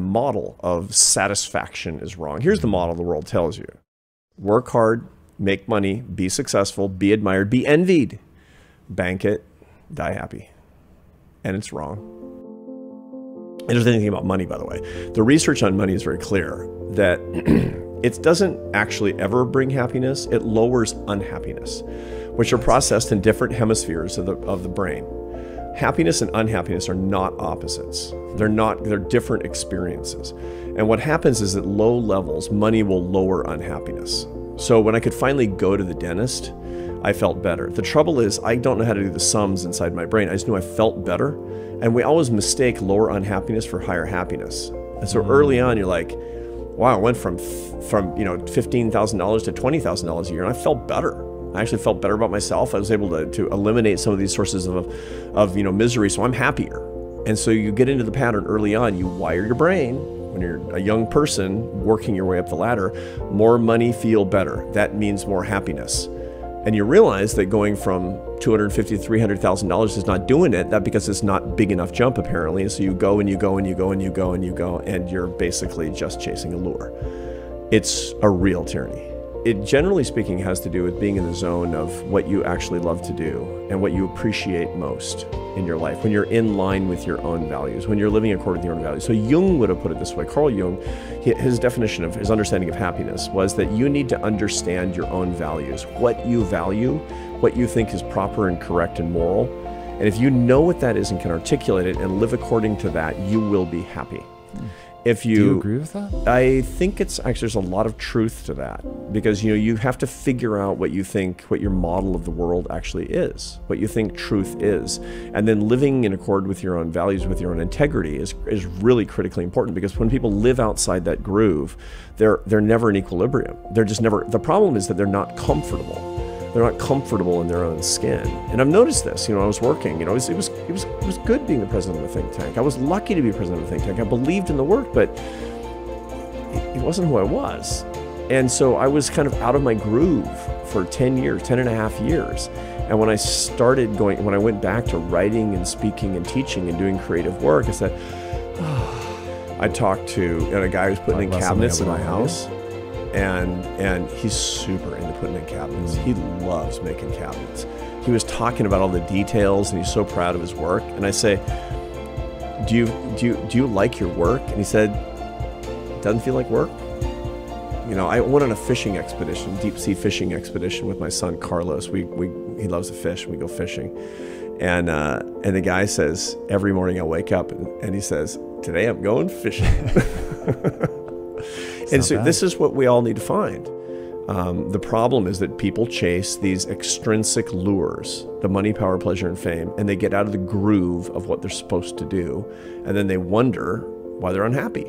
model of satisfaction is wrong. Here's the model the world tells you. Work hard, make money, be successful, be admired, be envied. Bank it, die happy. And it's wrong. And there's anything about money, by the way. The research on money is very clear that it doesn't actually ever bring happiness. It lowers unhappiness, which are processed in different hemispheres of the brain. Happiness and unhappiness are not opposites. They're different experiences. And what happens is at low levels, money will lower unhappiness. So when I could finally go to the dentist, I felt better. The trouble is I don't know how to do the sums inside my brain. I just knew I felt better. And we always mistake lower unhappiness for higher happiness. And so early on, you're like, wow, I went from $15,000 to $20,000 a year, and I felt better. I actually felt better about myself. I was able to eliminate some of these sources of misery, so I'm happier. And so you get into the pattern early on. You wire your brain when you're a young person working your way up the ladder. More money, feel better. That means more happiness. And you realize that going from $250,000 to $300,000 is not doing it. That because it's not big enough jump apparently. And so you go and you go and you go and you go and you go, and you're basically just chasing a lure. It's a real tyranny. It, generally speaking, has to do with being in the zone of what you actually love to do and what you appreciate most in your life, when you're in line with your own values, when you're living according to your own values. So Jung would have put it this way. Carl Jung, his definition of his understanding of happiness was that you need to understand your own values, what you value, what you think is proper and correct and moral. And if you know what that is and can articulate it and live according to that, you will be happy. Do you agree with that? I think it's actually, there's a lot of truth to that, because you have to figure out what you think, what your model of the world actually is, what you think truth is, and then living in accord with your own values, with your own integrity is really critically important, because when people live outside that groove, they're never in equilibrium. They're just never. The problem is that they're not comfortable. They're not comfortable in their own skin. And I've noticed this, I was working, it was good being the president of a think tank. I was lucky to be president of a think tank. I believed in the work, but it wasn't who I was. And so I was kind of out of my groove for 10 and a half years. And when I went back to writing and speaking and teaching and doing creative work, I said, I talked to a guy who's putting in cabinets in my house. And he's super into putting in cabinets. He loves making cabinets. He was talking about all the details, and he's so proud of his work. And I say, do you like your work? And he said, it doesn't feel like work. I went on a fishing expedition, deep sea fishing expedition with my son Carlos. He loves to fish. We go fishing, and the guy says every morning I wake up and he says, today I'm going fishing. And so this is what we all need to find. The problem is that people chase these extrinsic lures, the money, power, pleasure, and fame, and they get out of the groove of what they're supposed to do, and then they wonder why they're unhappy.